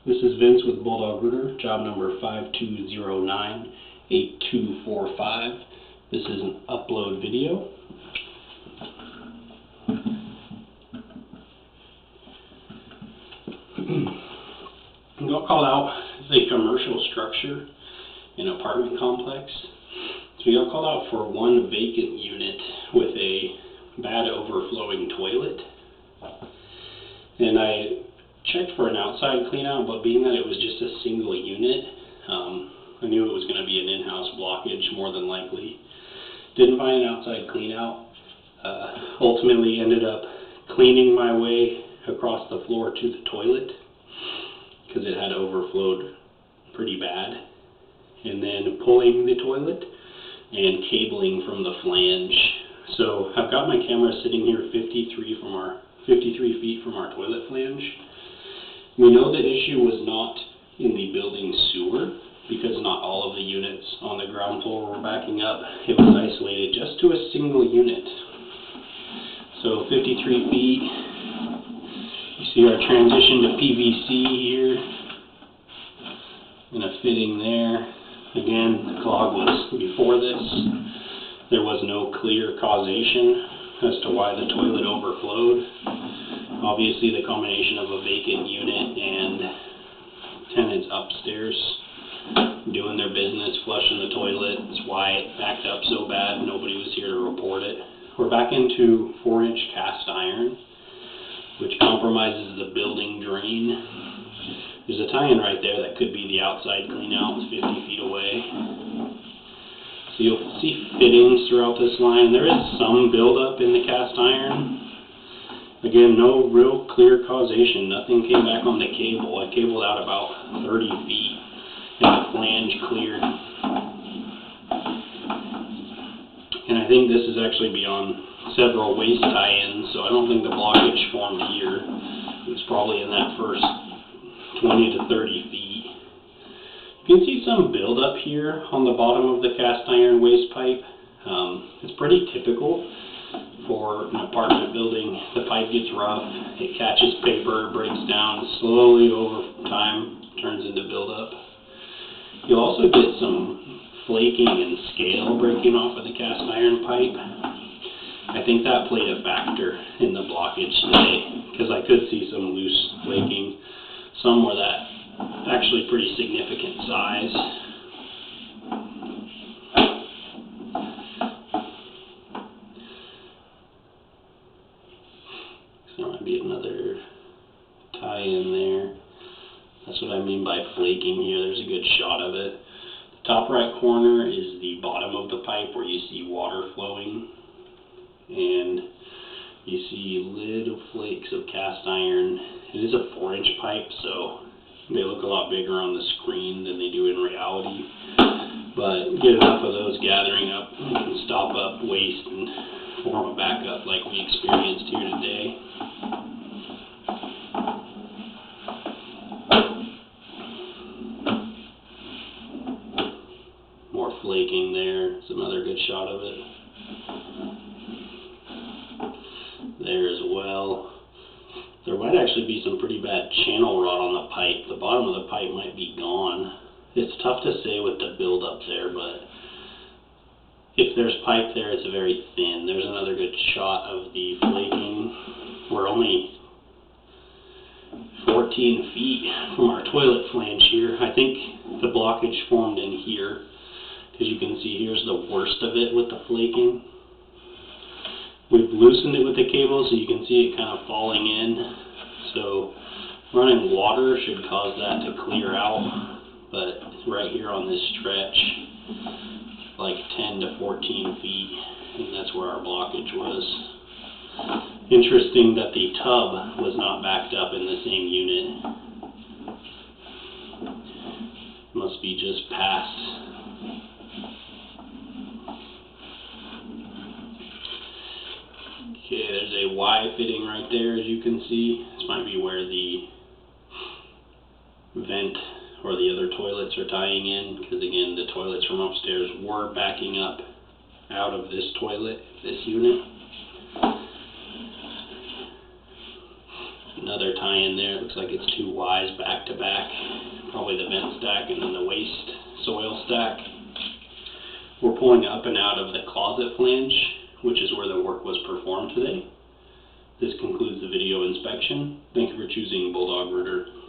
This is Vince with Bulldog Rooter, job number 52098245. This is an upload video. We got called out as a commercial structure in an apartment complex. So we got called out for one vacant unit with a bad overflowing toilet. And I checked for an outside clean out, but being that it was just a single unit, I knew it was going to be an in-house blockage more than likely. Didn't find an outside clean out. Ultimately ended up cleaning my way across the floor to the toilet because it had overflowed pretty bad, and then pulling the toilet and cabling from the flange. So I've got my camera sitting here 53 feet from our toilet flange. We know the issue was not in the building sewer because not all of the units on the ground floor were backing up. It was isolated just to a single unit. So 53 feet. You see our transition to PVC here and a fitting there. Again, the clog was before this. There was no clear causation as to why the toilet overflowed. Obviously, the combination of a vacant unit and tenants upstairs doing their business, flushing the toilet, is why it backed up so bad. Nobody was here to report it. We're back into 4-inch cast iron, which compromises the building drain. There's a tie-in right there that could be the outside clean out. It's 50 feet away. So you'll see fittings throughout this line. There is some buildup in the cast iron. Again, no real clear causation. Nothing came back on the cable. I cabled out about 30 feet and the flange cleared. And I think this is actually beyond several waste tie-ins, so I don't think the blockage formed here. It was probably in that first 20 to 30 feet. You can see some buildup here on the bottom of the cast iron waste pipe. It's pretty typical for an apartment building. The pipe gets rough, it catches paper, breaks down, slowly over time turns into buildup. You'll also get some flaking and scale breaking off of the cast iron pipe. I think that played a factor in the blockage today, because I could see some loose flaking. Some were that actually pretty significant size. So there might be another tie in there. That's what I mean by flaking here. There's a good shot of it. The top right corner is the bottom of the pipe where you see water flowing, and you see little flakes of cast iron. It is a 4-inch pipe, so they look a lot bigger on the screen than they do in reality. But get enough of those gathering up, you can stop up waste and form a backup like we experienced here today. More flaking there. It's another good shot of it. There as well. There might actually be some pretty bad channel rot on the pipe. The bottom of the pipe might be gone. It's tough to say with the buildup there, but if there's pipe there, it's very thin. There's another good shot of the flaking. We're only 14 feet from our toilet flange here. I think the blockage formed in here, because you can see here's the worst of it with the flaking. We've loosened it with the cable so you can see it kind of falling in. So running water should cause that to clear out. But right here on this stretch, like 10 to 14 feet, and that's where our blockage was. Interesting that the tub was not backed up in the same unit. Must be just past. Okay, there's a Y fitting right there, as you can see. This might be where the vent or the other toilets are tying in, because again, the toilets from upstairs were backing up out of this toilet, this unit. another tie-in there. It looks like it's two Ys back to back. Probably the vent stack and then the waste soil stack. We're pulling up and out of the closet flange, which is where the work was performed today. This concludes the video inspection. Thank you for choosing Bulldog Rooter.